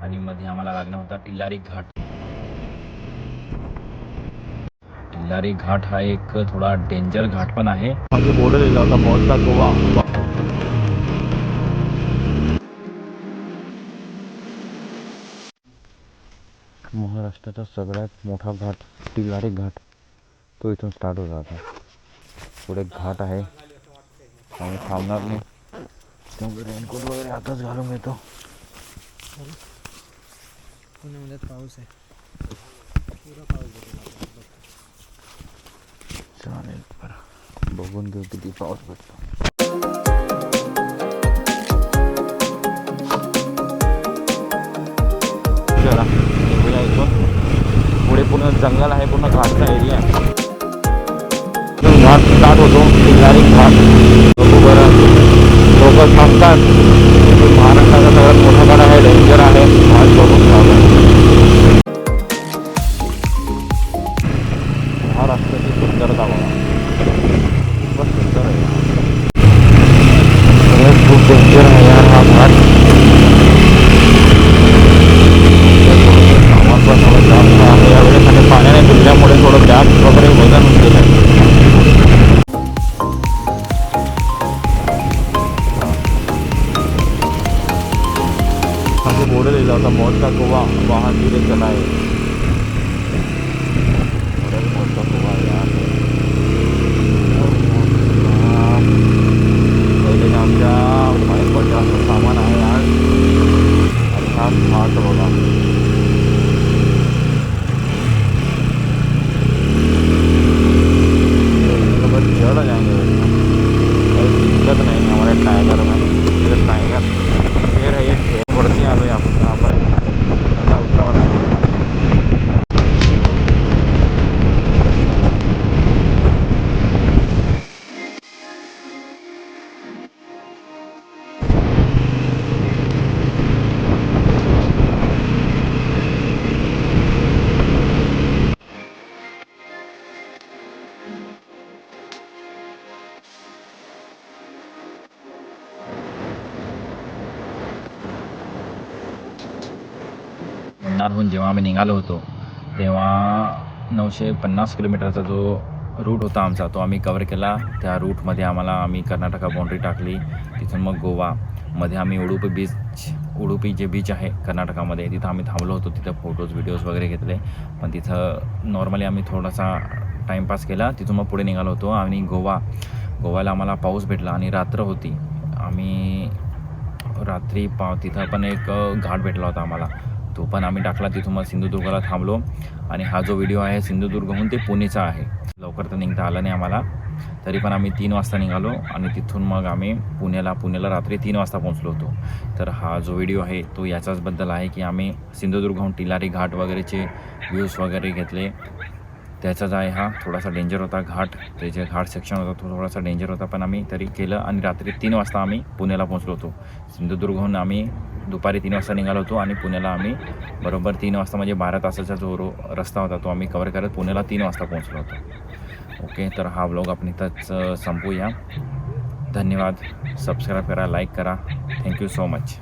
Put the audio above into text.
आणि मध्ये आम्हाला लागला होता टिल्लारी घाट. टिल्लारी घाट हा एक थोडा डेंजर घाट पण आहे. मागे बोर्ड लिहिला होता मौजला गोवा. महाराष्ट्राचा सगळ्यात मोठा घाट टिल्लारी घाट तो इथून स्टार्ट होता. आता पुढे घाट आहे आम्ही थांबणार नाही. त्यामुळे रेनकोट वगैरे आताच घालून येतो. पुण्यामध्ये पाऊस आहे, पुरा पाऊस. चालेल बरं, बघून घेऊ किती पाऊस पडतो. चला निघूया इथून. पुढे पूर्ण जंगल आहे, पूर्ण घाटचा एरिया. घाट स्टार्ट होतो टिल्लारी घाट. बरं लोक थांबतात. महाराष्ट्राचा सगळ्यात मोठा घाट आहे, डेंजर आहे. घाट बघून महाराष्ट्राची सुंदरता बघा, खूपच सुंदर आहे. खूप डेंजर आहे यार हा घाट. सामान पण थोडं जास्त आहे यावेळेस आणि पाण्याने भिजल्यामुळे थोडं जास्त वगैरे वजन होऊन गेलं आहे. बोर्ड लिहिला होता मौजला गोवा, वाहन धीरे चलाए. मौजला गोवा यार पहिले आमच्या बाईकवर जास्त सामान आहे आज. आणि हा घाट बघा, चढ़ जाएंगे दिक्कत नहीं हमारे टाइगर में. टाइगर शेर है, ये वरती आलो आहे आपण यहाँ पर. मुन्नारहून जेव्हा आम्ही निघालो होतो तेव्हा 950 किलोमीटरचा जो रूट होता आमचा तो आम्ही कवर केला. त्या रूटमध्ये आम्ही कर्नाटका बाउंड्री टाकली. तिथून मग गोवा मध्ये आम्ही उडुपी जे बीच आहे कर्नाटकामध्ये तिथं आम्ही थांबलो होतो. तिथं फोटोज व्हिडिओज वगैरे घेतले. पण तिथं नॉर्मली आम्ही थोडासा टाईमपास केला. तिथून मग पुढे निघालो होतो. आणि गोव्याला आम्हाला पाऊस भेटला आणि रात्र होती. आम्ही रात्री तिथं पण एक घाट भेटला होता आम्हाला, तो पण आम्ही टाकला. तिथून मग सिंधुदुर्गला थांबलो. आणि हा जो व्हिडिओ आहे सिंधुदुर्गहून ते पुणेचा आहे. लवकर तर निघता आलं नाही आम्हाला, तरी पण आम्ही 3 वाजता निघालो. आणि तिथून मग आम्ही पुण्याला रात्री 3 वाजता पोहोचलो होतो. तर हा जो व्हिडिओ आहे तो याच्याचबद्दल आहे की आम्ही सिंधुदुर्गहून टिल्लारी घाट वगैरेचे व्ह्यूज वगैरे घेतले. त्याचाच आहे हा. थोडासा डेंजर होता घाट, ते जे घाट सेक्शन होता तो थोडासा डेंजर होता, पण आम्ही तरी केलं. आणि रात्री 3 वाजता आम्ही पुण्याला पोहोचलो होतो. सिंधुदुर्गहून आम्ही दुपारी 3 वाजता निघालो होतो आणि पुण्याला आम्ही बरोबर 3 वाजता, म्हणजे 12 तासाचा जो रस्ता होता तो आम्ही कवर करत पुण्याला 3 वाजता पोहोचलो होतो. ओके, तर हा व्लॉग आपण इथंच संपूया. धन्यवाद. सबस्क्राईब करा, लाईक करा. Thank you so much.